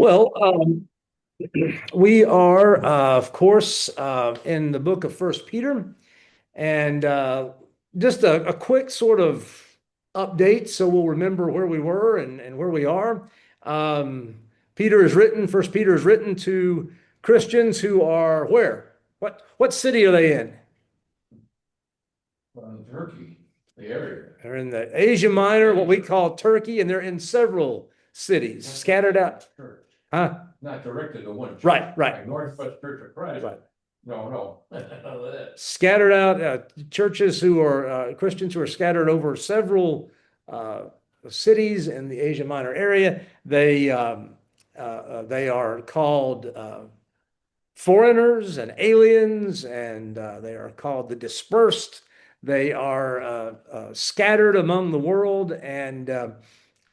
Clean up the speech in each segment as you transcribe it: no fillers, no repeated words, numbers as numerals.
Well, we are, of course, in the book of First Peter, and just a quick sort of update, so we'll remember where we were and where we are. Um, First Peter is written to Christians who are where? What city are they in? Turkey, the area. They're in the Asia Minor, what we call Turkey, and they're in several cities scattered out. Church, Huh? not directed to one church. Right. Like Northwest Church of Christ. Right. No, none of that. Scattered out churches who are Christians who are scattered over several cities in the Asia Minor area. They are called foreigners and aliens, and they are called the dispersed. They are scattered among the world, and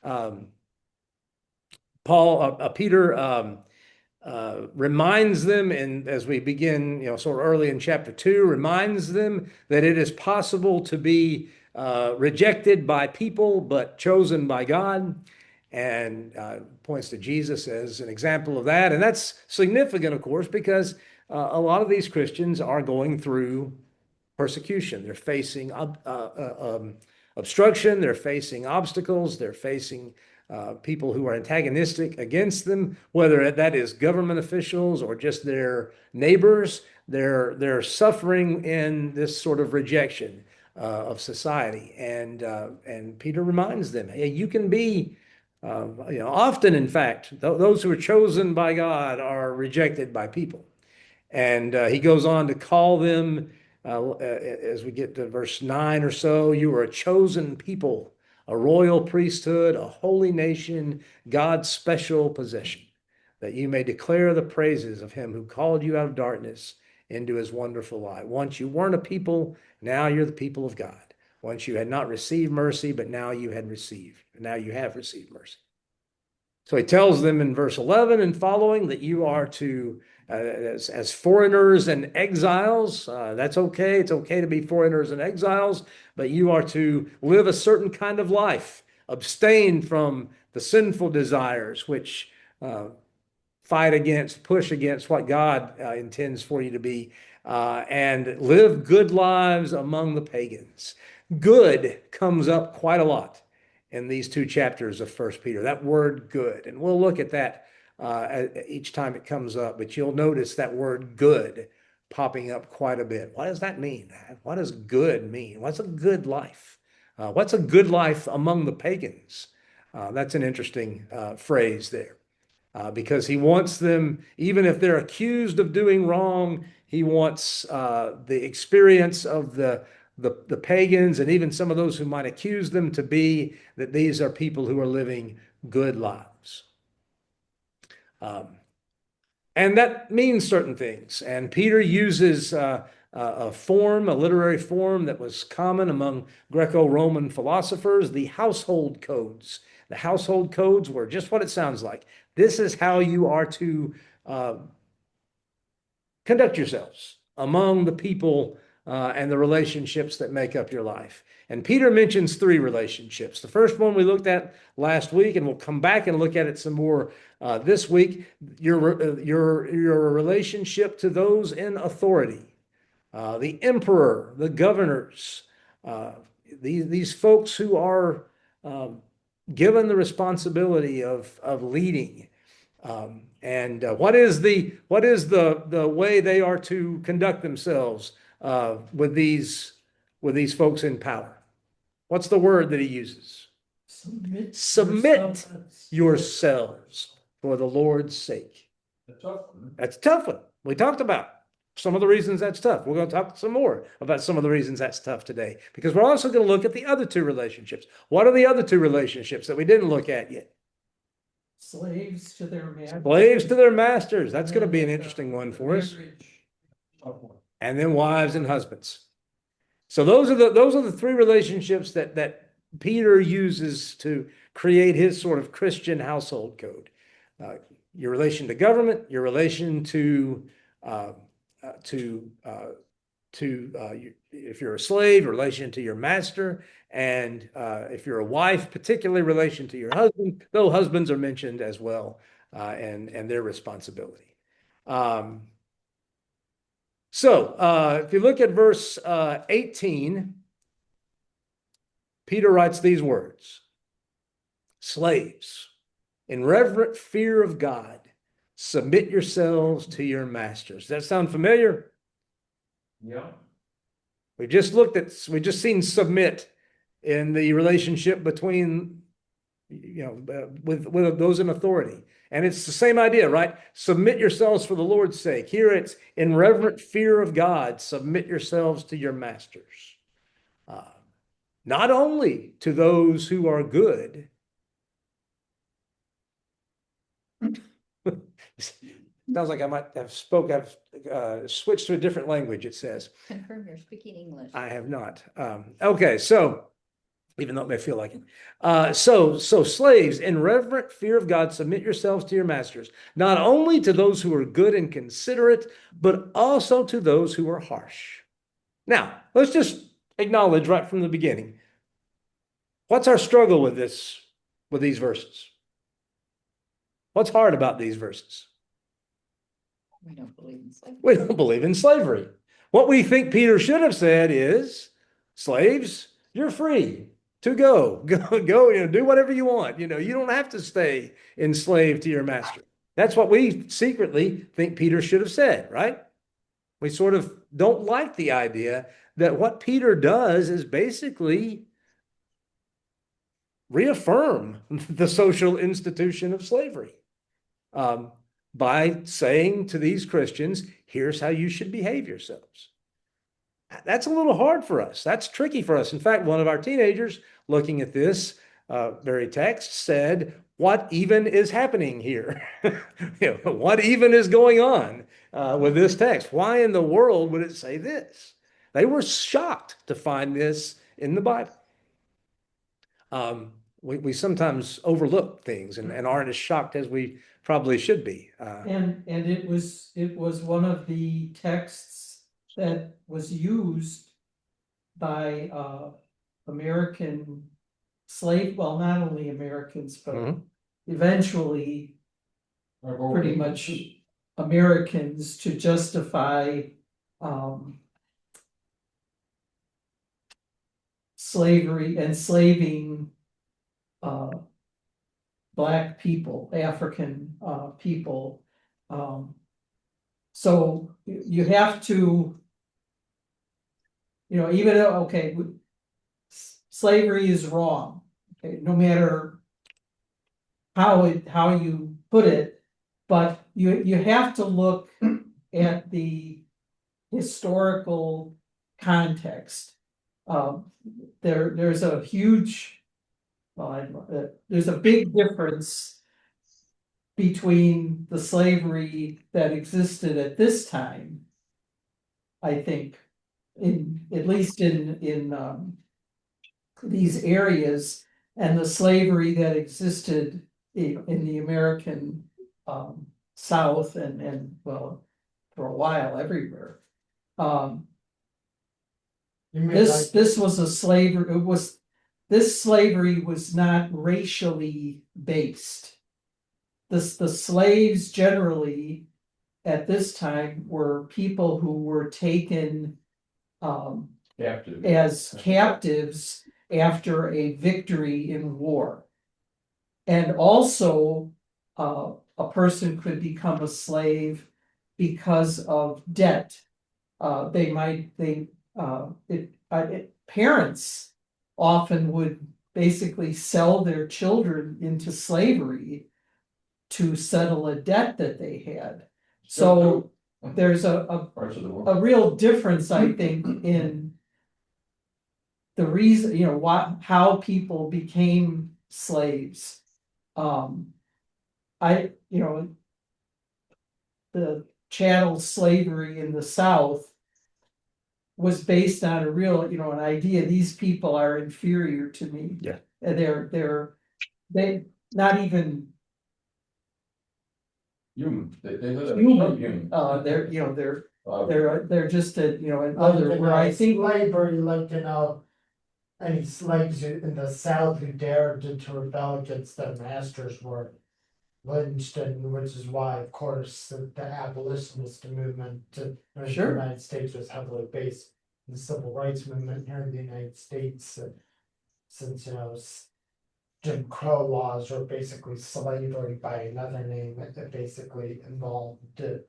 um, Peter reminds them, and as we begin, sort of early in chapter 2, reminds them that it is possible to be rejected by people, but chosen by God, and points to Jesus as an example of that. And that's significant, of course, because a lot of these Christians are going through persecution. They're facing obstruction, they're facing obstacles, they're facing people who are antagonistic against them, whether that is government officials or just their neighbors. They're suffering in this sort of rejection of society, and Peter reminds them, hey, you can be. Often, in fact, those who are chosen by God are rejected by people. And he goes on to call them, as we get to verse 9 or so, you are a chosen people, a royal priesthood, a holy nation, God's special possession, that you may declare the praises of him who called you out of darkness into his wonderful light. Once you weren't a people, now you're the people of God. Once you had not received mercy, but now you have received mercy. So he tells them in verse 11 and following that you are to, as foreigners and exiles, that's okay. It's okay to be foreigners and exiles, but you are to live a certain kind of life, abstain from the sinful desires which push against what God intends for you to be, and live good lives among the pagans. Good comes up quite a lot in these two chapters of First Peter, that word good. And we'll look at that each time it comes up, but you'll notice that word good popping up quite a bit. What does that mean? What does good mean? What's a good life? What's a good life among the pagans? That's an interesting phrase there. Because he wants them, even if they're accused of doing wrong, he wants the experience of the pagans and even some of those who might accuse them to be that these are people who are living good lives. And that means certain things. And Peter uses a literary form that was common among Greco-Roman philosophers, the household codes. The household codes were just what it sounds like. This is how you are to conduct yourselves among the people and the relationships that make up your life. And Peter mentions three relationships. The first one we looked at last week, and we'll come back and look at it some more this week. Your relationship to those in authority, the emperor, the governors, these folks who are given the responsibility of leading. And what is the way they are to conduct themselves with these folks in power? What's the word that he uses? Submit yourselves for the Lord's sake. That's a tough one. We talked about some of the reasons that's tough. We're going to talk some more about some of the reasons that's tough today, because we're also going to look at the other two relationships. What are the other two relationships that we didn't look at yet? Slaves to their masters. Slaves to their masters. That's going to be an interesting one for us. And then wives and husbands. So those are the three relationships that Peter uses to create his sort of Christian household code. Your relation to government, your relation to if you're a slave, relation to your master, and if you're a wife, particularly relation to your husband, though husbands are mentioned as well and their responsibility. So if you look at verse 18, Peter writes these words: slaves, in reverent fear of God, submit yourselves to your masters. Does that sound familiar? Yeah. We just seen submit in the relationship between, with those in authority. And it's the same idea, right? Submit yourselves for the Lord's sake. Here it's in reverent fear of God, submit yourselves to your masters. Not only to those who are good. Sounds like I might have I've switched to a different language, it says. Confirm you're speaking English. I have not. Okay, so even though it may feel like it. So slaves, in reverent fear of God, submit yourselves to your masters, not only to those who are good and considerate, but also to those who are harsh. Now, let's just acknowledge right from the beginning, what's our struggle with these verses? What's hard about these verses? We don't believe in slavery. We don't believe in slavery. What we think Peter should have said is, slaves, you're free to go, do whatever you want. You don't have to stay enslaved to your master. That's what we secretly think Peter should have said, right? We sort of don't like the idea that what Peter does is basically reaffirm the social institution of slavery. By saying to these Christians, here's how you should behave yourselves. That's a little hard for us. That's tricky for us. In fact, one of our teenagers looking at this very text said, what even is happening here? What even is going on with this text? Why in the world would it say this? They were shocked to find this in the Bible. We sometimes overlook things and aren't as shocked as we probably should be. And it was one of the texts that was used by American well, not only Americans, but Mhm. eventually pretty much Americans to justify slavery, enslaving Black people, African people. So you have to, even though, okay, slavery is wrong, okay, no matter how you put it, but you have to look at the historical context. There's a huge, there's a big difference between the slavery that existed at this time, I think, at least in these areas, and the slavery that existed in the American South and well, for a while everywhere. This was a slavery. This slavery was not racially based. The slaves generally at this time were people who were taken Captive. as captives after a victory in war. And also, a person could become a slave because of debt. Parents often would basically sell their children into slavery to settle a debt that they had. So there's Parts of the world. a real difference, I think, in the reason, how people became slaves. The chattel slavery in the South was based on a real, an idea, these people are inferior to me. Yeah. And they not even Human. They live human, human. they're just an other, where I think. Slavery, any slaves in the South who dared to rebel against their masters were lynched, and which is why, of course, the abolitionist movement in the Sure. United States was heavily based in the civil rights movement here in the United States, since, Jim Crow laws were basically slavery by another name, that basically involved, it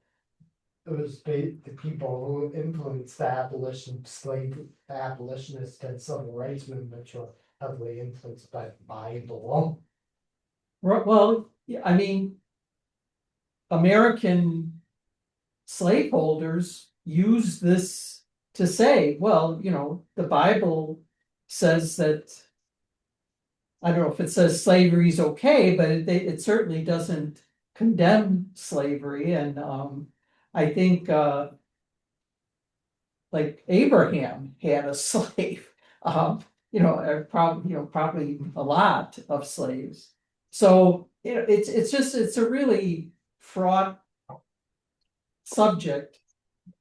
was the people who influenced the abolitionist and civil rights movements were heavily influenced by the Bible. Well, yeah, I mean, American slaveholders use this to say, well, the Bible says that, I don't know if it says slavery is okay, but it certainly doesn't condemn slavery. And I think like Abraham had a slave, probably a lot of slaves. So, it's a really fraught subject.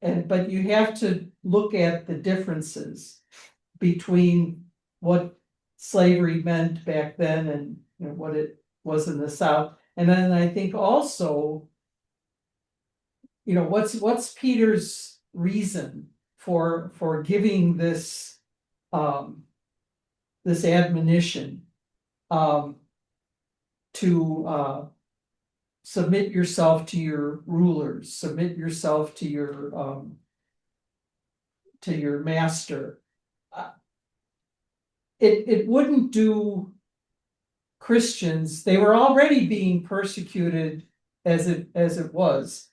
But you have to look at the differences between what slavery meant back then and what it was in the South. And then I think also, what's Peter's reason for giving this this admonition to submit yourself to your rulers, submit yourself to your master. It wouldn't do Christians, they were already being persecuted as it was.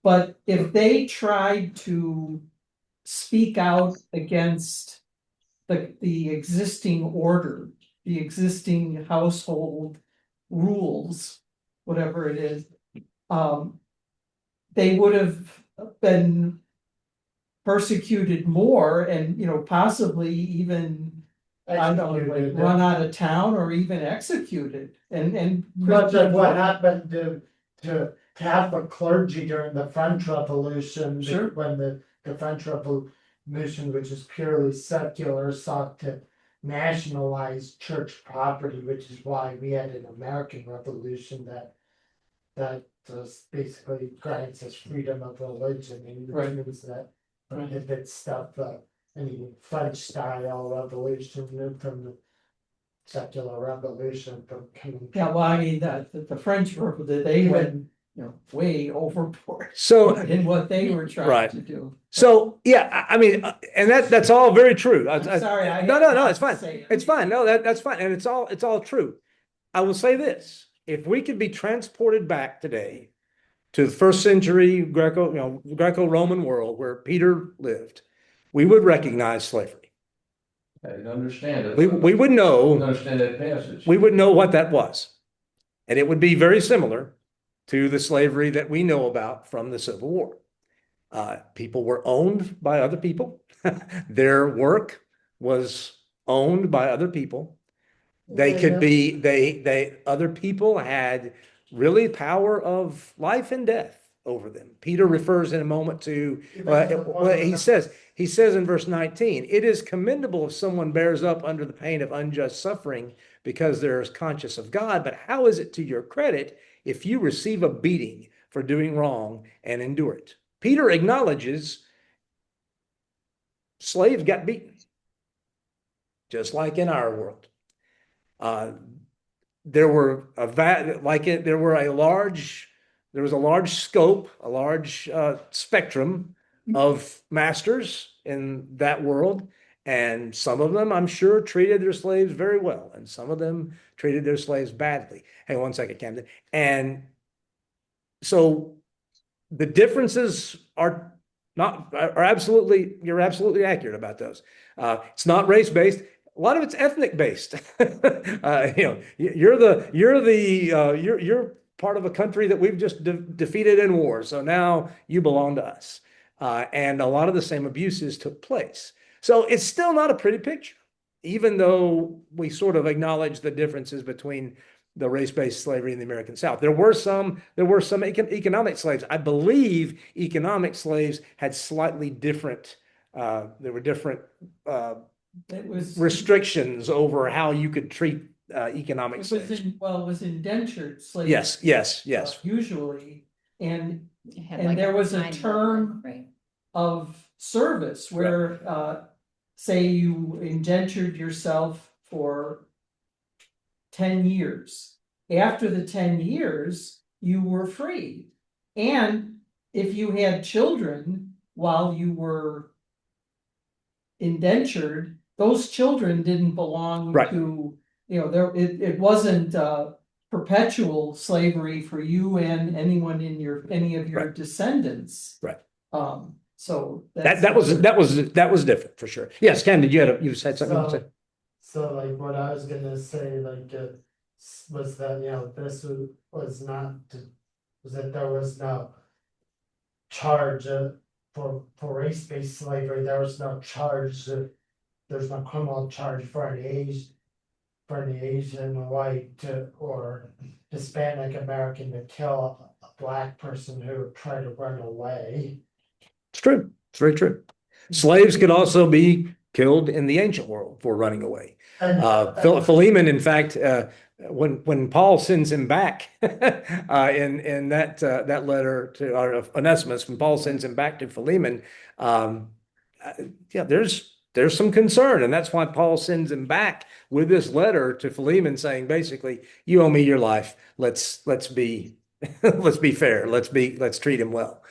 But if they tried to speak out against the existing order, the existing household rules, whatever it is, they would have been persecuted more and possibly even, I don't know, like run out of town or even executed. And Much of what happened to Catholic clergy during the French Revolution, Sure. when the French Revolution, which is purely secular, sought to nationalize church property, which is why we had an American Revolution that basically grants us freedom of religion, and Right. which means that prohibits stuff, any French style revolution from the secular revolution from coming. Yeah, well, I mean, the French were, they went, way overboard So, in what they were trying Right. to do. so yeah, I mean, and that's all very true. I'm sorry, I No, had no, to it's fine. say it. It's fine. No, that's fine. And it's all true. I will say this, if we could be transported back today to the first century Greco-Roman world where Peter lived, we would recognize slavery. I didn't understand it. We would I didn't know, understand that passage. we would know what that was. And it would be very similar to the slavery that we know about from the Civil War. People were owned by other people. Their work was owned by other people. They could be, other people had really power of life and death over them. Peter refers in a moment to, he says in verse 19, it is commendable if someone bears up under the pain of unjust suffering because they're conscious of God, but how is it to your credit if you receive a beating for doing wrong and endure it? Peter acknowledges slaves got beaten, just like in our world. There was a large scope, a large spectrum of masters in that world, and some of them, I'm sure, treated their slaves very well, and some of them treated their slaves badly. Hang on one second, Camden. And so the differences are absolutely, you're absolutely accurate about those. It's not race-based. A lot of it's ethnic based. You're part of a country that we've just defeated in war, so now you belong to us. And a lot of the same abuses took place. So it's still not a pretty picture, even though we sort of acknowledge the differences between the race-based slavery in the American South. There were some economic slaves. I believe economic slaves had slightly different, there were different It was restrictions over how you could treat economic It was slaves. well, it was indentured slavery. Yes, yes, yes. Usually, and It had And like there was a time limit, term- Right. of service where, say you indentured yourself for 10 years. After the 10 years, you were free. And if you had children while you were indentured, those children didn't belong Right. to, it wasn't, perpetual slavery for you and anyone in any of your Right. descendants. Right. So. That was different for sure. Yes, Ken, you said something? You said? So like what I was gonna say, was that, this was that there was no charge for race-based slavery, there was no charge, there's no criminal charge for an Asian, white, or Hispanic American to kill a black person who tried to run away. It's true. It's very true. Slaves could also be killed in the ancient world for running away. And Philemon, in fact, when Paul sends him back in that letter to Onesimus, when Paul sends him back to Philemon, there's some concern, and that's why Paul sends him back with this letter to Philemon, saying basically, you owe me your life. Let's be let's be fair. Let's treat him well.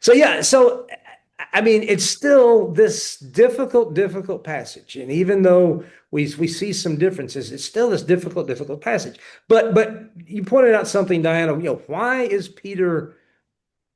So I mean, it's still this difficult passage. And even though we see some differences, it's still this difficult passage. But you pointed out something, Diana, why is Peter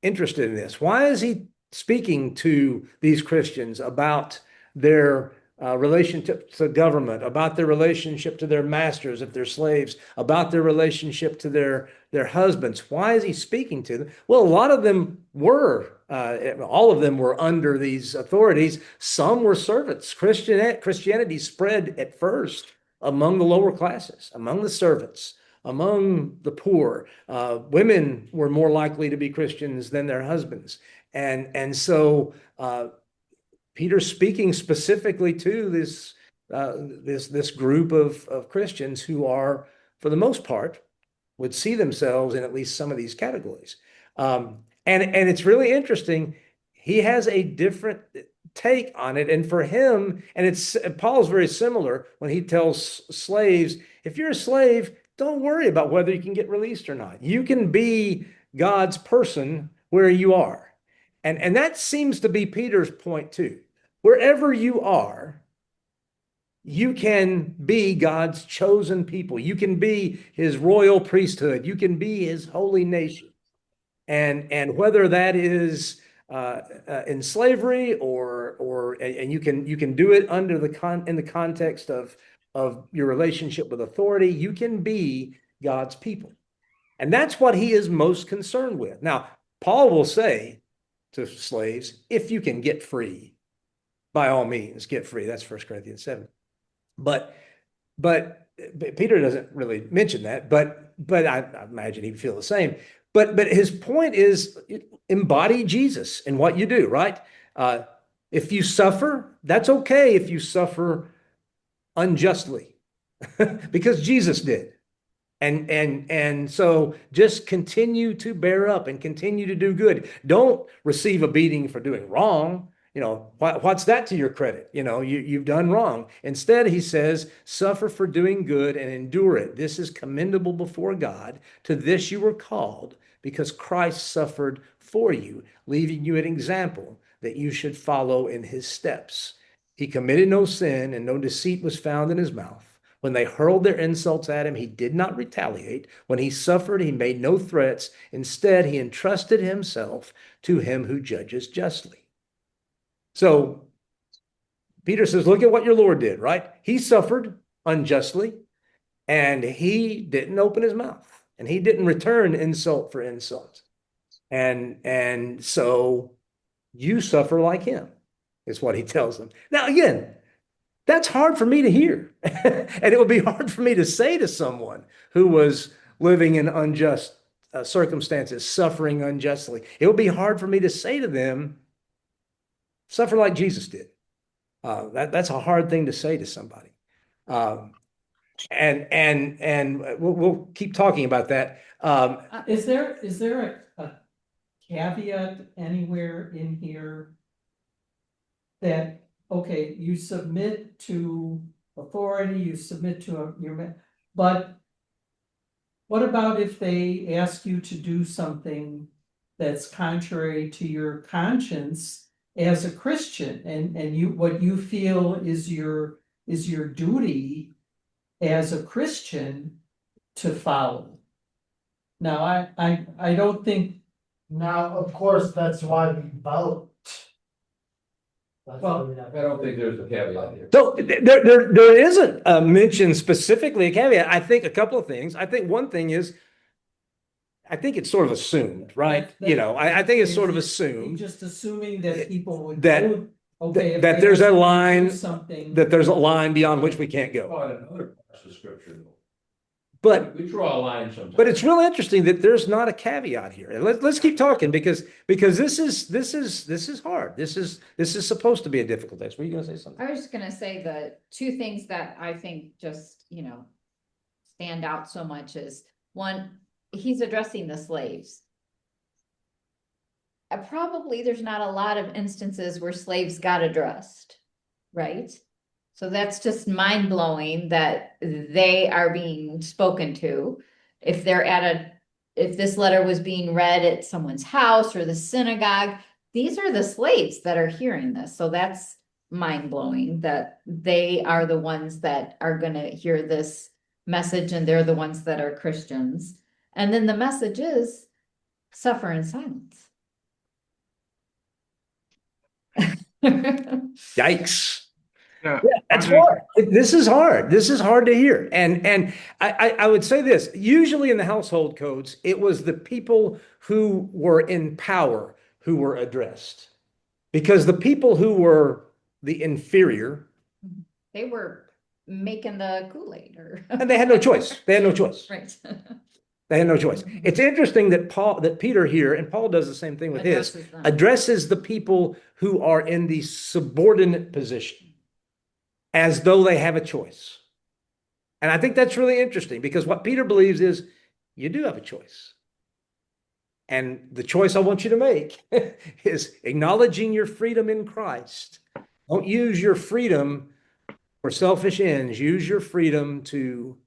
interested in this? Why is he speaking to these Christians about their relationship to government, about their relationship to their masters, if they're slaves, about their relationship to their husbands? Why is he speaking to them? Well, a lot of them were, all of them were under these authorities. Some were servants. Christianity spread at first among the lower classes, among the servants, among the poor. Women were more likely to be Christians than their husbands. And so Peter's speaking specifically to this group of Christians who are, for the most part, would see themselves in at least some of these categories. And it's really interesting. He has a different take on it. And for him, Paul's very similar when he tells slaves, if you're a slave, don't worry about whether you can get released or not. You can be God's person where you are. And that seems to be Peter's point too. Wherever you are, you can be God's chosen people. You can be his royal priesthood. You can be his holy nation. And whether that is in slavery and you can do it under in the context of your relationship with authority, you can be God's people. And that's what he is most concerned with. Now, Paul will say to slaves, if you can get free, by all means, get free. That's 1 Corinthians 7. But Peter doesn't really mention that, but I imagine he'd feel the same. But his point is embody Jesus in what you do, right? If you suffer, that's okay if you suffer unjustly, because Jesus did. And so just continue to bear up and continue to do good. Don't receive a beating for doing wrong. What's that to your credit? You've done wrong. Instead, he says, suffer for doing good and endure it. This is commendable before God. To this you were called, because Christ suffered for you, leaving you an example that you should follow in his steps. He committed no sin, and no deceit was found in his mouth. When they hurled their insults at him, he did not retaliate. When he suffered, he made no threats. Instead, he entrusted himself to him who judges justly. So Peter says, look at what your Lord did, right? He suffered unjustly, and he didn't open his mouth, and he didn't return insult for insult. And so you suffer like him, is what he tells them. Now, again, that's hard for me to hear. And it would be hard for me to say to someone who was living in unjust circumstances, suffering unjustly. It would be hard for me to say to them, suffer like Jesus did. That's a hard thing to say to somebody. And we'll keep talking about that. Is there a caveat anywhere in here? That, okay, you submit to authority, you submit to but. What about if they ask you to do something that's contrary to your conscience as a Christian and you, what you feel is your duty as a Christian to follow? Now, I don't think, Now, of course, that's why we vote. That's why Well, we have- I don't think there's a caveat here. So there isn't a mention specifically a caveat. I think a couple of things. I think one thing is, I think it's sort of assumed, right? You know, I think it's sort of assumed just assuming that people would. That- vote, okay, if that they there's a ask you to do line Something. that there's a line beyond which we can't go. Caught in other parts of scripture though. But We draw a line sometimes. But it's real interesting that there's not a caveat here. And let's keep talking because this is hard. This is supposed to be a difficult test. Were you gonna say something? I was just gonna say the two things that I think just, stand out so much is, one, he's addressing the slaves. Probably there's not a lot of instances where slaves got addressed, right? So that's just mind blowing that they are being spoken to. If this letter was being read at someone's house or the synagogue, these are the slaves that are hearing this. So that's mind blowing that they are the ones that are gonna hear this message and they're the ones that are Christians. And then the message is suffer in silence. Yikes. Yeah, That's I think- hard. This is hard. This is hard to hear. And I would say this, usually in the household codes, it was the people who were in power who were addressed. Because the people who were the inferior, They were making the Kool-Aid or. and they had no choice. They had no choice. Right. They had no choice. It's interesting that Peter here, and Paul does the same thing with his, Addresses them. addresses the people who are in the subordinate position as though they have a choice. And I think that's really interesting because what Peter believes is you do have a choice. And the choice I want you to make is acknowledging your freedom in Christ. Don't use your freedom for selfish ends. Use your freedom to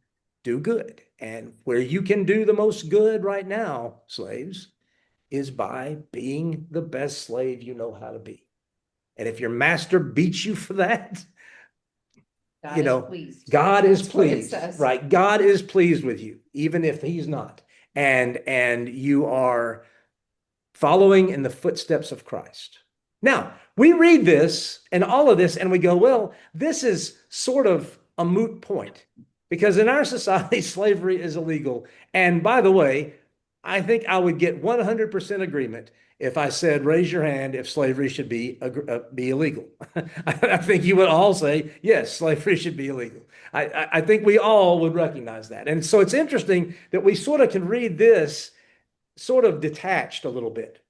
do good. And where you can do the most good right now, slaves, is by being the best slave you know how to be. And if your master beats you for that, God you is know, pleased. God is That's what it pleased, says. right? God is pleased with you, even if he's not. And you are following in the footsteps of Christ. Now, we read this and all of this and we go, well, this is sort of a moot point because in our society, slavery is illegal. And by the way, I think I would get 100% agreement if I said, raise your hand if slavery should be illegal. I think you would all say, yes, slavery should be illegal. I think we all would recognize that. And so it's interesting that we sort of can read this sort of detached a little bit.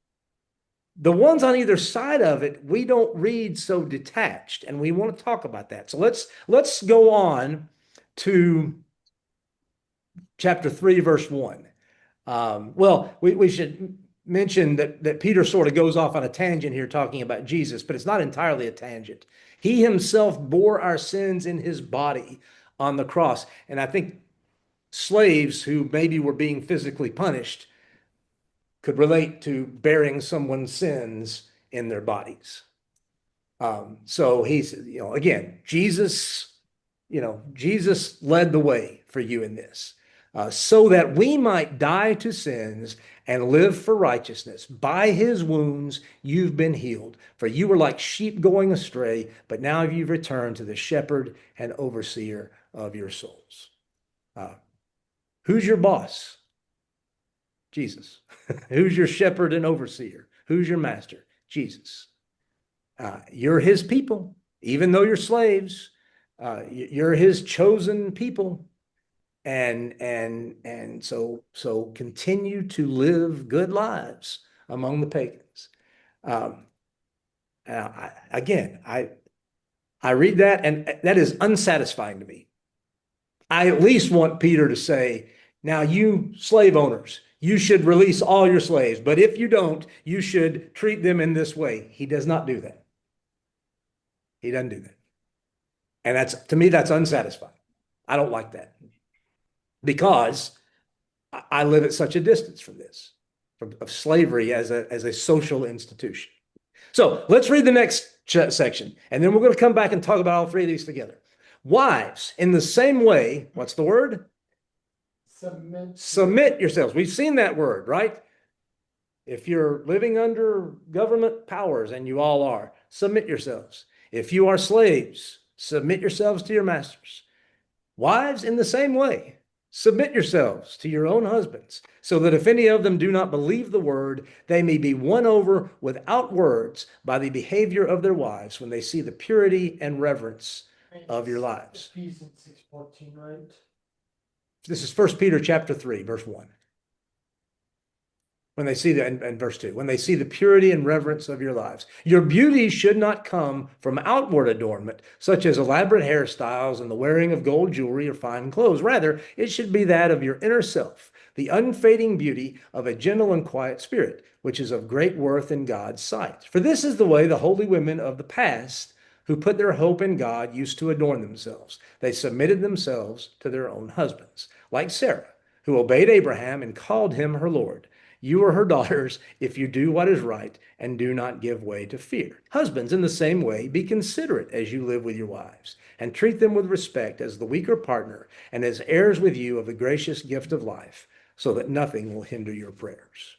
The ones on either side of it, we don't read so detached, and we want to talk about that. So let's go on to chapter 3, verse 1. Well, we should mention that Peter sort of goes off on a tangent here talking about Jesus, but it's not entirely a tangent. He himself bore our sins in his body on the cross. And I think slaves who maybe were being physically punished could relate to bearing someone's sins in their bodies. So he's, again, Jesus led the way for you in this. So that we might die to sins and live for righteousness. By his wounds you've been healed. For you were like sheep going astray, but now you've returned to the shepherd and overseer of your souls. Who's your boss? Jesus. Who's your shepherd and overseer? Who's your master? Jesus. You're his people, even though you're slaves. You're his chosen people. And so continue to live good lives among the pagans. I read that and that is unsatisfying to me. I at least want Peter to say, now you slave owners, you should release all your slaves, but if you don't, you should treat them in this way. He does not do that. He doesn't do that. And that's, to me, that's unsatisfying. I don't like that because I live at such a distance from this, of slavery as a social institution. So let's read the next section, and then we're going to come back and talk about all three of these together. Wives, in the same way, what's the word? Submit. Submit yourselves. We've seen that word, right? If you're living under government powers, and you all are, submit yourselves. If you are slaves, submit yourselves to your masters. Wives, in the same way, submit yourselves to your own husbands, so that if any of them do not believe the word, they may be won over without words by the behavior of their wives when they see the purity and reverence of your lives. Ephesians 6:14, right? This is 1 Peter chapter 3, verse 1. When they see the, and verse 2, when they see the purity and reverence of your lives. Your beauty should not come from outward adornment, such as elaborate hairstyles and the wearing of gold jewelry or fine clothes. Rather, it should be that of your inner self, the unfading beauty of a gentle and quiet spirit, which is of great worth in God's sight. For this is the way the holy women of the past, who put their hope in God, used to adorn themselves. They submitted themselves to their own husbands, like Sarah, who obeyed Abraham and called him her Lord. You are her daughters if you do what is right and do not give way to fear. Husbands, in the same way, be considerate as you live with your wives, and treat them with respect as the weaker partner and as heirs with you of the gracious gift of life, so that nothing will hinder your prayers.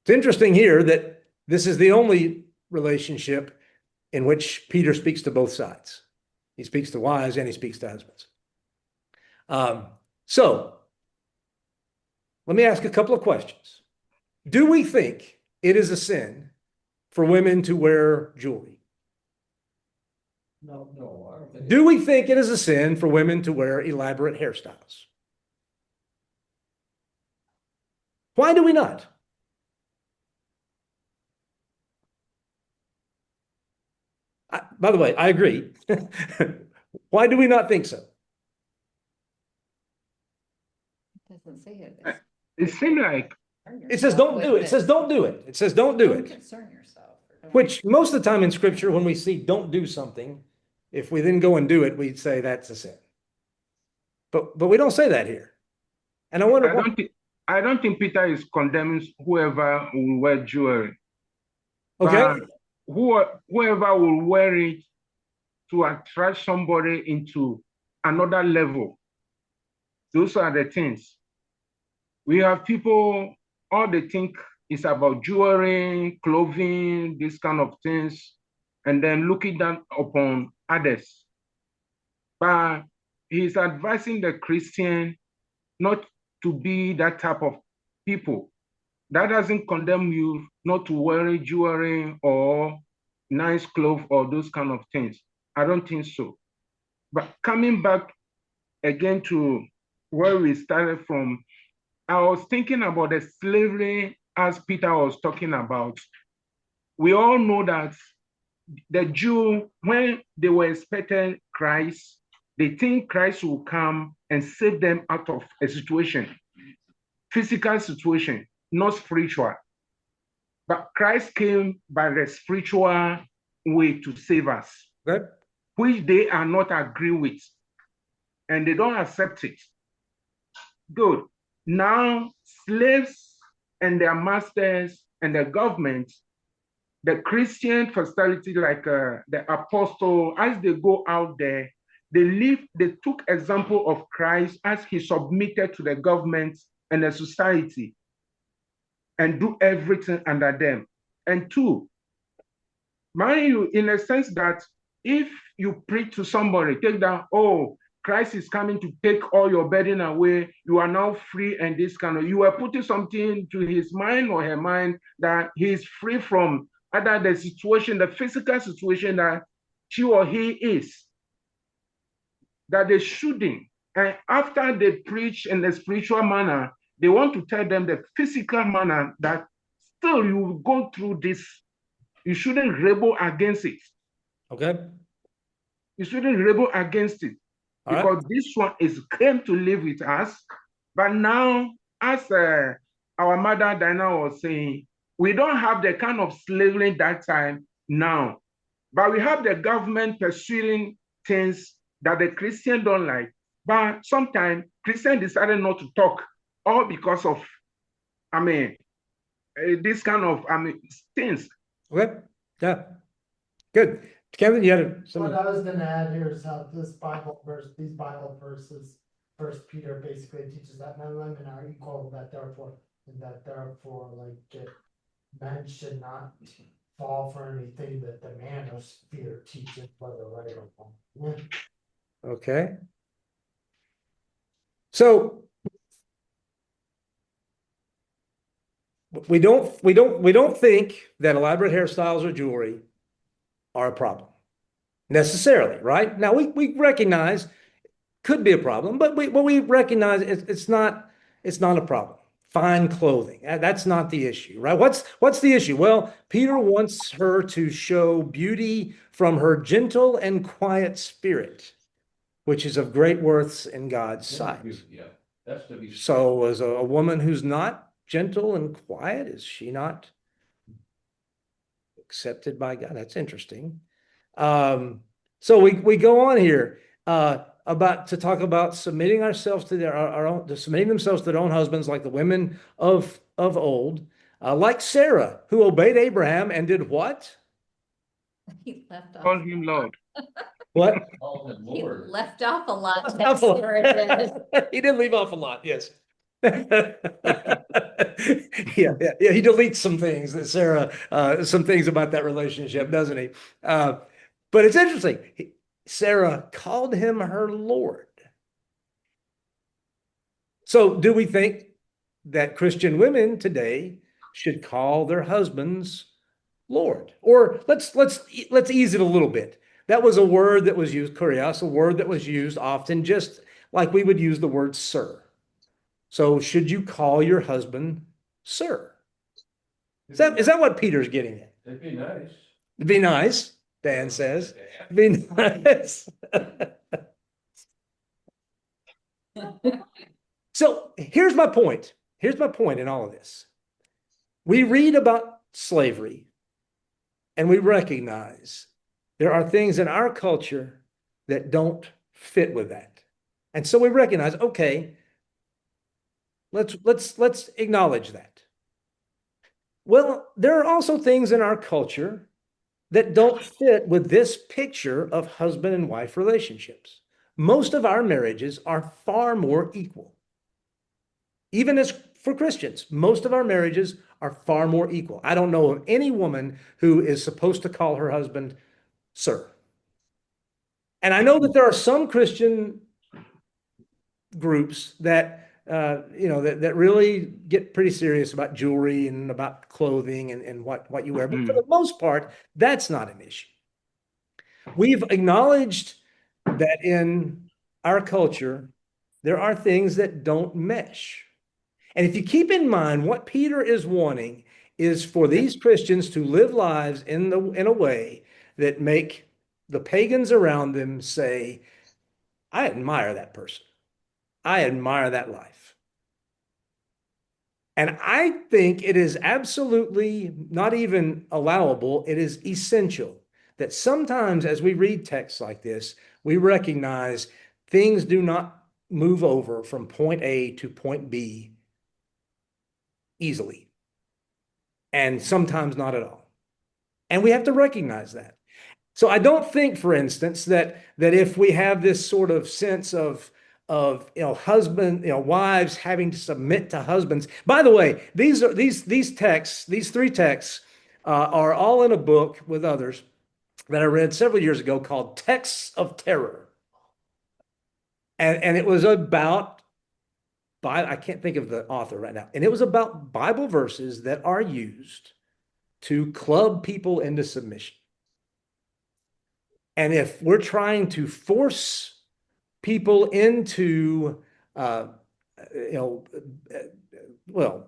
It's interesting here that this is the only relationship in which Peter speaks to both sides. He speaks to wives and he speaks to husbands. So let me ask a couple of questions. Do we think it is a sin for women to wear jewelry? No. No, I don't think. Do we think it is a sin for women to wear elaborate hairstyles? Why do we not? By the way, I agree. Why do we not think so? It doesn't say it. It seemed like It says don't do it. It says don't do it. It says don't do it. Concern yourself. Which most of the time in scripture, when we see don't do something, if we then go and do it, we'd say that's a sin. But we don't say that here. And I wonder I don't think Peter is condemning whoever will wear jewelry. okay. But whoever will wear it to attract somebody into another level. Those are the things. We have people, all they think is about jewelry, clothing, these kind of things, and then looking down upon others. But he's advising the Christian not to be that type of people. That doesn't condemn you not to wear jewelry or nice clothes or those kind of things. I don't think so. But coming back again to where we started from, I was thinking about the slavery as Peter was talking about. We all know that the Jew, when they were expecting Christ, they think Christ will come and save them out of a situation, physical situation, not spiritual. But Christ came by the spiritual way to save us, Okay. which they are not agree with, and they don't accept it. Good. Now, slaves and their masters and the government, the Christian fraternity, like the apostle, as they go out there, they took example of Christ as he submitted to the government and the society and do everything under them. And two, mind you, in a sense that if you preach to somebody, take down, oh, Christ is coming to take all your burden away, you are now free, and this kind of, you are putting something to his mind or her mind that he is free from either the situation, the physical situation that she or he is, that they shouldn't. And after they preach in the spiritual manner, they want to tell them the physical manner that still you will go through this. You shouldn't rebel against it. Okay. You shouldn't rebel against it. All right. because this one is came to live with us. But now, as our mother Diana was saying, we don't have the kind of slavery that time now. But we have the government pursuing things that the Christian don't like. But sometimes Christian decided not to talk, all because of, this kind of, things. Okay. Yeah. Good. Kevin, you had What some. I was gonna add here is how this Bible verse, these Bible verses, First Peter basically teaches that men and women are equal, that therefore like men should not fall for anything that the manosphere teaches, whether right or wrong. Okay. So we don't think that elaborate hairstyles or jewelry are a problem necessarily, right? Now we recognize could be a problem, but we recognize it's not a problem. Fine clothing, that's not the issue, right? What's the issue? Well, Peter wants her to show beauty from her gentle and quiet spirit, which is of great worth in God's sight. Yeah, that's to be. So as a woman who's not gentle and quiet, is she not accepted by God? That's interesting. So we go on here about to talk about submitting ourselves to our own, submitting themselves to their own husbands, like the women of old, like Sarah, who obeyed Abraham and did what? He left Call off, him Lord. What? Call him he Lord. left off a lot. Left That's off a where it is. lot. He did leave off a lot, yes. Yeah. He deletes some things that Sarah, some things about that relationship, doesn't he? But it's interesting. Sarah called him her Lord. So do we think that Christian women today should call their husbands Lord? Or let's ease it a little bit. That was a word that was used, kurios, a word that was used often just like we would use the word sir. So should you call your husband sir? Is that what Peter's getting at? It'd be nice. It'd be nice, Dan says. It'd be nice. So here's my point. Here's my point in all of this. We read about slavery and we recognize there are things in our culture that don't fit with that. And so we recognize, okay, let's acknowledge that. Well, there are also things in our culture that don't fit with this picture of husband and wife relationships. Most of our marriages are far more equal. Even as for Christians, most of our marriages are far more equal. I don't know of any woman who is supposed to call her husband sir. And I know that there are some Christian groups that that really get pretty serious about jewelry and about clothing and what you wear. But for the most part, that's not an issue. We've acknowledged that in our culture, there are things that don't mesh. And if you keep in mind what Peter is wanting is for these Christians to live lives in a way that make the pagans around them say, I admire that person. I admire that life. And I think it is absolutely not even allowable. It is essential that sometimes as we read texts like this, we recognize things do not move over from point A to point B easily. And sometimes not at all. And we have to recognize that. So I don't think, for instance, that if we have this sort of sense of husband, wives having to submit to husbands. By the way, these texts, these three texts, are all in a book with others that I read several years ago called Texts of Terror. And it was about, I can't think of the author right now, and it was about Bible verses that are used to club people into submission. And if we're trying to force people into, well,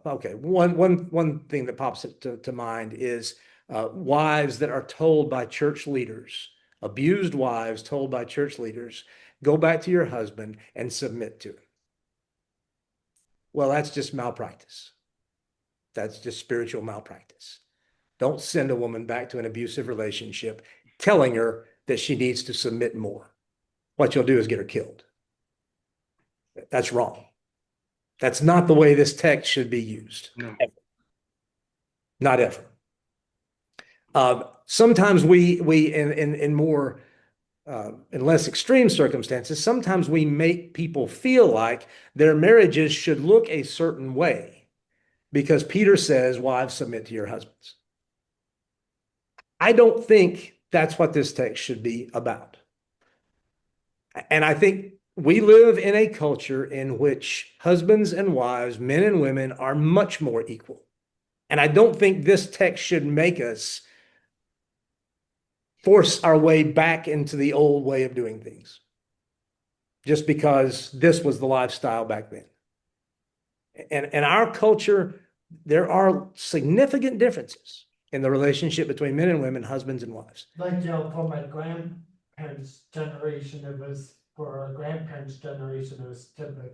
okay, one thing that pops to mind is wives that are told by church leaders, abused wives told by church leaders, go back to your husband and submit to him. Well, that's just malpractice. That's just spiritual malpractice. Don't send a woman back to an abusive relationship telling her that she needs to submit more. What you'll do is get her killed. That's wrong. That's not the way this text should be used. No. Ever. Not ever. Sometimes we in more in less extreme circumstances, sometimes we make people feel like their marriages should look a certain way because Peter says, wives, submit to your husbands. I don't think that's what this text should be about. And I think we live in a culture in which husbands and wives, men and women, are much more equal. And I don't think this text should make us force our way back into the old way of doing things just because this was the lifestyle back then. And in our culture, there are significant differences in the relationship between men and women, husbands and wives. Like, for my grandparents' generation, for our grandparents' generation, it was typical.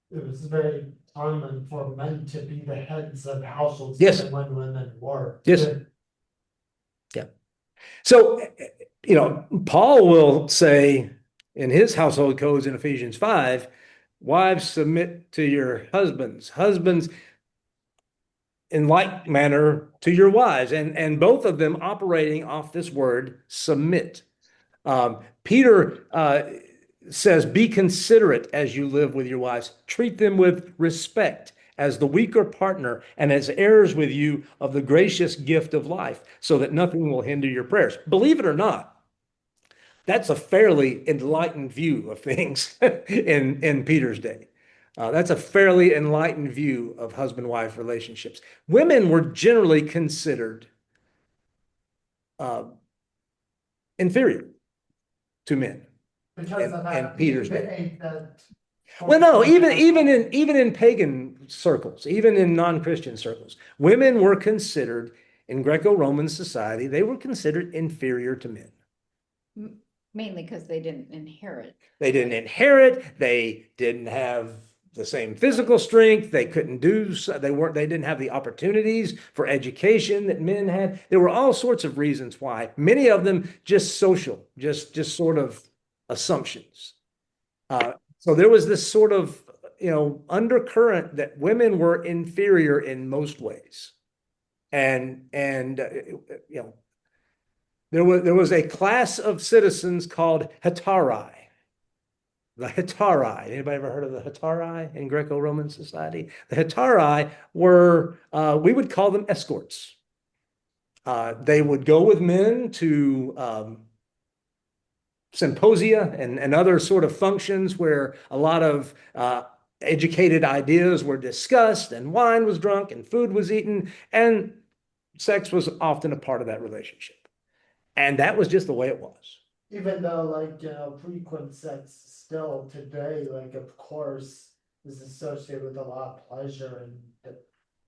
It was very common for men to be the heads of households. Yes. Even when women were. Yes. Yeah. So, Paul will say in his household codes in Ephesians 5, wives, submit to your husbands. Husbands, in like manner to your wives, and both of them operating off this word submit. Peter says, be considerate as you live with your wives. Treat them with respect as the weaker partner and as heirs with you of the gracious gift of life, so that nothing will hinder your prayers. Believe it or not, that's a fairly enlightened view of things in Peter's day. That's a fairly enlightened view of husband-wife relationships. Women were generally considered inferior to men. Because of that. And Peter's they day. ate that- Well, no, even in pagan circles, even in non-Christian circles, women were considered in Greco-Roman society, they were considered inferior to men. Mainly because they didn't inherit. They didn't inherit, they didn't have the same physical strength, they couldn't do, they didn't have the opportunities for education that men had. There were all sorts of reasons why, many of them just social, just sort of assumptions. So there was this sort of, undercurrent that women were inferior in most ways. And there was a class of citizens called Hetarai. The Hetarai. Anybody ever heard of the Hetarai in Greco-Roman society? The Hetarai were, we would call them escorts. They would go with men to symposia and other sort of functions where a lot of educated ideas were discussed and wine was drunk and food was eaten and sex was often a part of that relationship. And that was just the way it was. Even though, frequent sex still today, of course, is associated with a lot of pleasure and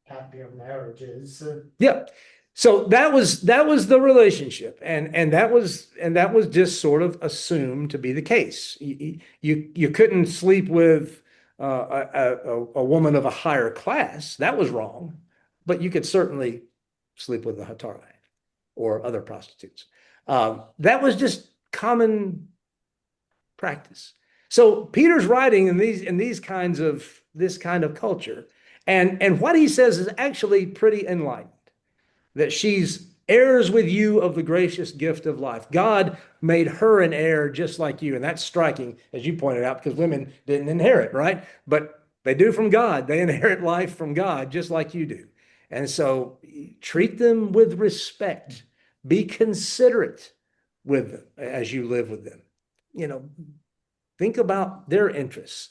happier marriages. Yeah. So that was the relationship, and that was just sort of assumed to be the case. You couldn't sleep with a woman of a higher class. That was wrong, but you could certainly sleep with a Hetarai or other prostitutes. That was just common practice. So Peter's writing in this kind of culture, and what he says is actually pretty enlightened. That she's heirs with you of the gracious gift of life. God made her an heir just like you. And that's striking, as you pointed out, because women didn't inherit, right? But they do from God. They inherit life from God, just like you do. And so treat them with respect. Be considerate with them as you live with them. Think about their interests.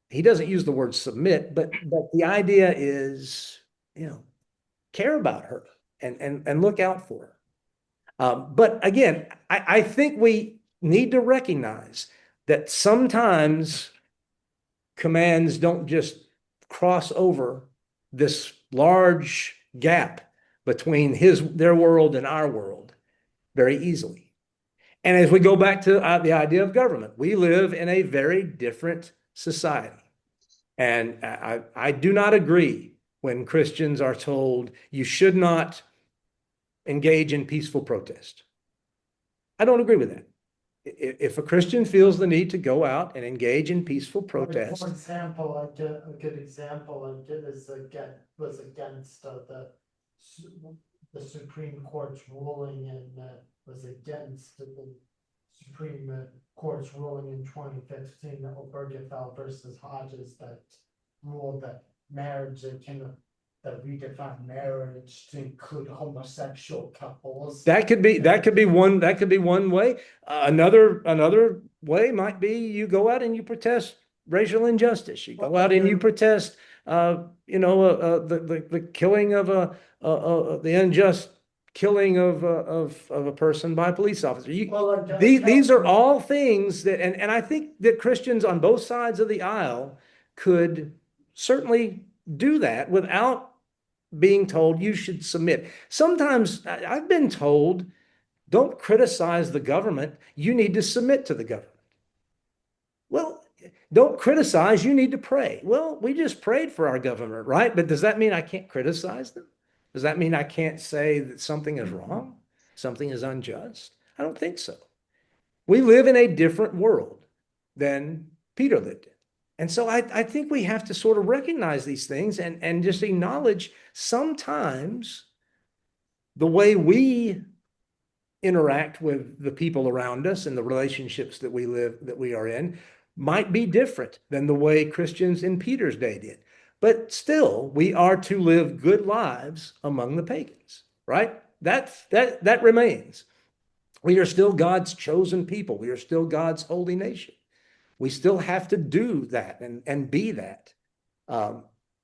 He doesn't use the word submit, but the idea is, care about her and look out for her. But again, I think we need to recognize that sometimes commands don't just cross over this large gap between their world and our world very easily. And as we go back to the idea of government, we live in a very different society. And I do not agree when Christians are told you should not engage in peaceful protest. I don't agree with that. If a Christian feels the need to go out and engage in peaceful protest, For example, a good example is was against the Supreme Court's ruling and was against the Supreme Court's ruling in 2015, Obergefell versus Hodges, that ruled that marriage that redefined marriage to include homosexual couples. that could be one way. Another way might be you go out and you protest racial injustice. You go out and you protest, the killing of the unjust killing of a person by a police officer. These are all things that, and I think that Christians on both sides of the aisle could certainly do that without being told you should submit. Sometimes I've been told, don't criticize the government, you need to submit to the government. Well, don't criticize, you need to pray. Well, we just prayed for our government, right? But does that mean I can't criticize them? Does that mean I can't say that something is wrong? Something is unjust? I don't think so. We live in a different world than Peter lived in. And so I think we have to sort of recognize these things and just acknowledge sometimes the way we interact with the people around us and the relationships that we are in might be different than the way Christians in Peter's day did. But still, we are to live good lives among the pagans, right? That remains. We are still God's chosen people. We are still God's holy nation. We still have to do that and be that.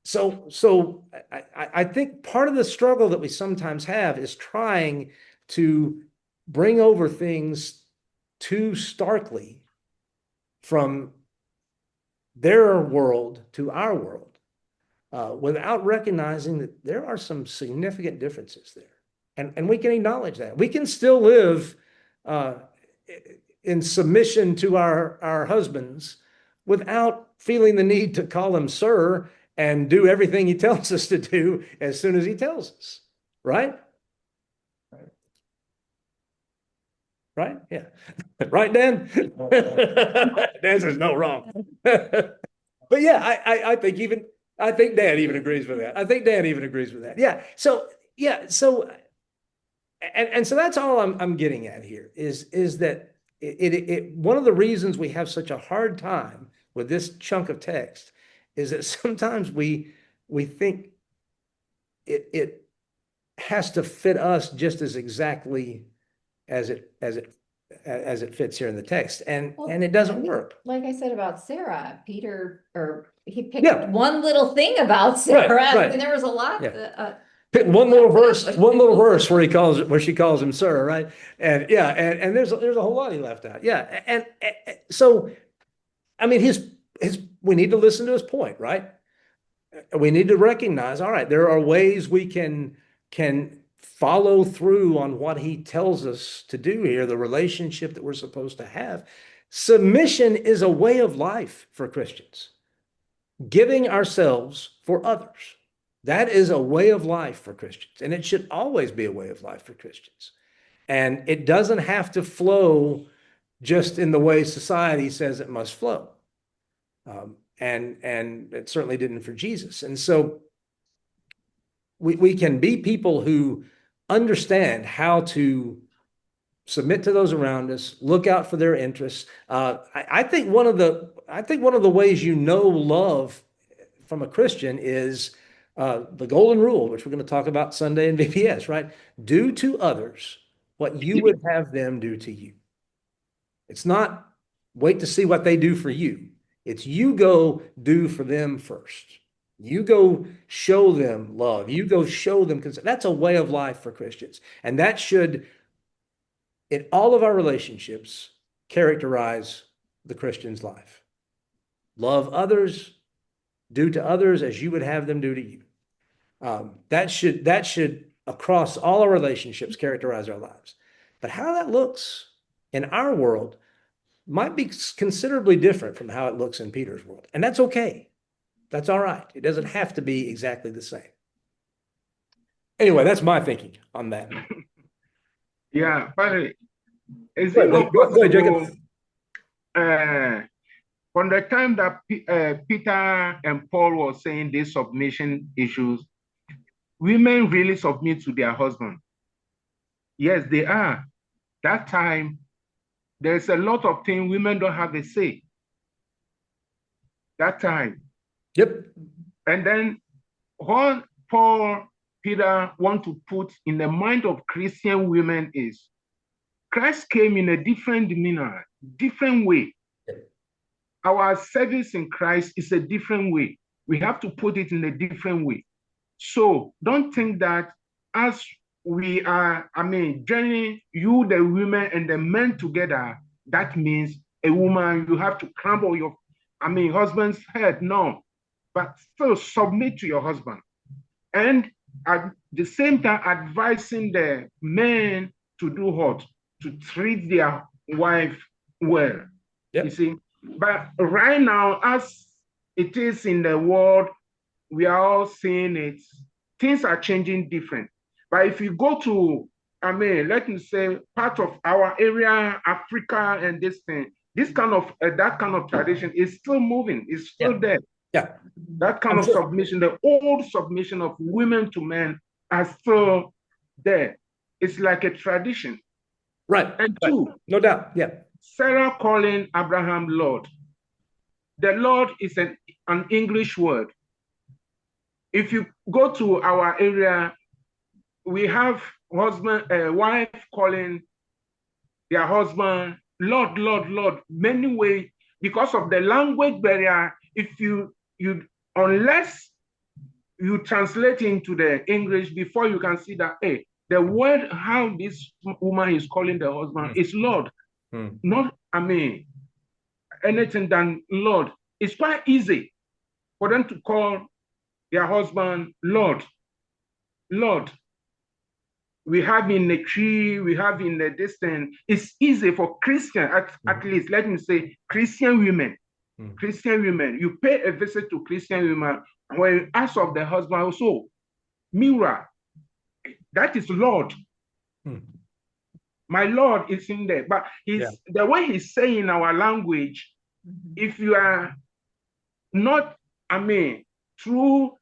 So I think part of the struggle that we sometimes have is trying to bring over things too starkly from their world to our world, without recognizing that there are some significant differences there. And we can acknowledge that. We can still live in submission to our husbands without feeling the need to call him sir and do everything he tells us to do as soon as he tells us, right? Right? Yeah. Right, Dan? Dan says no, wrong. But yeah, I think Dan even agrees with that. I think Dan even agrees with that. Yeah. So and so that's all I'm getting at here is that one of the reasons we have such a hard time with this chunk of text is that sometimes we think it has to fit us just as exactly as it fits here in the text, and it doesn't work. Like I said about Sarah, he picked Yeah. one little thing about Sarah, right. and there was a lot. Yeah. Pick one little verse where she calls him sir, right? And yeah, and there's a whole lot he left out. Yeah, and so I mean we need to listen to his point, right? We need to recognize, all right, there are ways we can follow through on what he tells us to do here, the relationship that we're supposed to have. Submission is a way of life for Christians. Giving ourselves for others. That is a way of life for Christians, and it should always be a way of life for Christians. And it doesn't have to flow just in the way society says it must flow. And it certainly didn't for Jesus. And so we can be people who understand how to submit to those around us, look out for their interests. I think one of the ways love from a Christian is the golden rule, which we're going to talk about Sunday in VPS, right? Do to others what you would have them do to you. It's not wait to see what they do for you. It's you go do for them first. You go show them love. You go show them concern. That's a way of life for Christians. And that should, in all of our relationships, characterize the Christian's life. Love others, do to others as you would have them do to you. That should across all our relationships characterize our lives. But how that looks in our world might be considerably different from how it looks in Peter's world. And that's okay. That's all right. It doesn't have to be exactly the same. Anyway, that's my thinking on that. Yeah, but is Go it ahead, not go ahead, Jacob. possible, from the time that Peter and Paul were saying these submission issues, women really submit to their husband? Yes, they are. That time, there's a lot of things women don't have a say. That time. Yep. And then what Paul, Peter want to put in the mind of Christian women is Christ came in a different demeanor, different way. Our service in Christ is a different way. We have to put it in a different way. So don't think that as we are, joining you, the women and the men together, that means a woman, you have to crumble your, husband's head. No, but still submit to your husband. And at the same time, advising the men to do what? To treat their wife well. Yep. You see, but right now, as it is in the world, we are all seeing it. Things are changing different. But if you go to, let me say, part of our area, Africa, and this thing, this kind of that kind of tradition is still moving. It's still there. Yeah. That kind of submission, the old submission of women to men, are still there. It's like a tradition. Right. And right. two, No doubt. Yeah. Sarah calling Abraham Lord. The Lord is an English word. If you go to our area, we have wife calling their husband Lord, Lord, Lord, many ways, because of the language barrier. If you unless you translate into the English before you can see that, hey, the word how this woman is calling the husband is Lord, not anything than Lord. It's quite easy for them to call their husband Lord. Lord. We have in the tree, we have in the distance. It's easy for Christian, at least, let me say, Christian women. Christian women, you pay a visit to Christian women, when you ask of the husband also, Mira, that is Lord. My Lord is in there. But the way he's saying our language, if you are not, through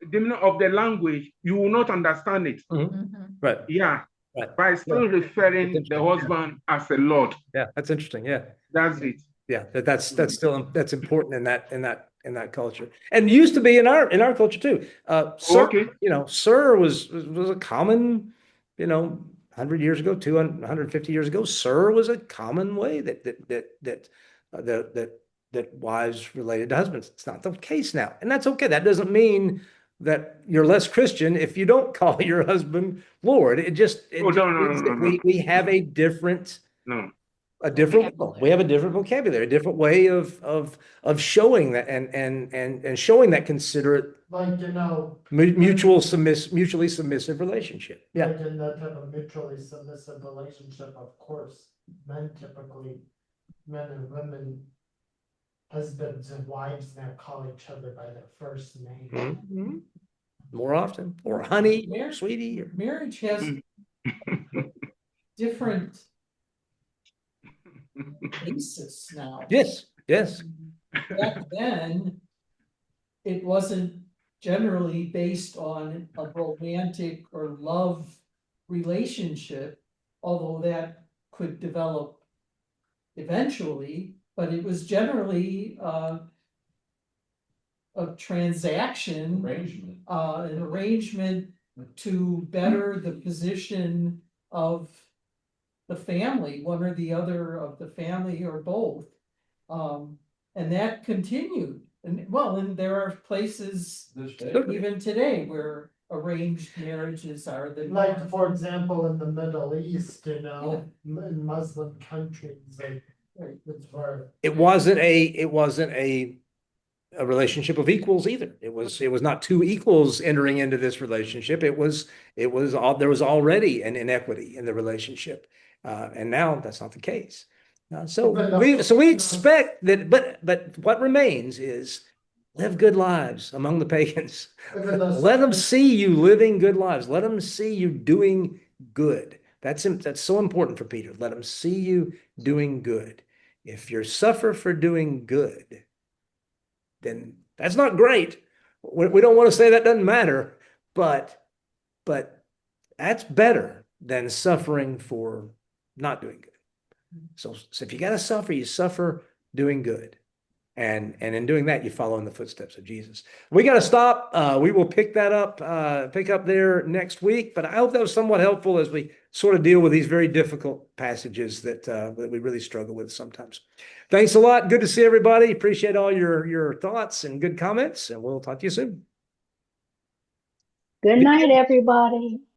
the meaning of the language, you will not understand it. Right. Yeah. Right. By still referring the husband as a Lord. Yeah, that's interesting. Yeah. That's it. Yeah, that's still that's important in that culture, and used to be in our culture too. Sir, Okay. Sir was a common, 100 years ago, 200, 150 years ago, Sir was a common way that wives related to husbands. It's not the case now, and that's okay. That doesn't mean that you're less Christian if you don't call your husband Lord. No. We have a different. No. We have a different vocabulary, a different way of showing that and showing that considerate, Like, mutually submissive relationship. Yeah. like in that type of mutually submissive relationship, of course, men and women, husbands and wives now call each other by their first name. More often, or honey, sweetie. Marriage has different basis now. Yes. Back then, it wasn't generally based on a romantic or love relationship, although that could develop eventually, but it was generally a transaction, an arrangement to better the position of the family, one or the other of the family or both. And that continued. And there are places even today where arranged marriages are the Like, for example, in the Middle East, in Muslim countries, it's where It wasn't a relationship of equals either. It was not two equals entering into this relationship. There was already an inequity in the relationship. And now that's not the case. But So we expect that, but what remains is live good lives among the pagans. Even though Let them some- see you living good lives. Let them see you doing good. That's so important for Peter. Let them see you doing good. If you suffer for doing good, then that's not great. We don't want to say that doesn't matter, but that's better than suffering for not doing good. So if you got to suffer, you suffer doing good. And in doing that, you follow in the footsteps of Jesus. We got to stop. We will pick up there next week. But I hope that was somewhat helpful as we sort of deal with these very difficult passages that we really struggle with sometimes. Thanks a lot. Good to see everybody. Appreciate all your thoughts and good comments. And we'll talk to you soon. Good night, everybody.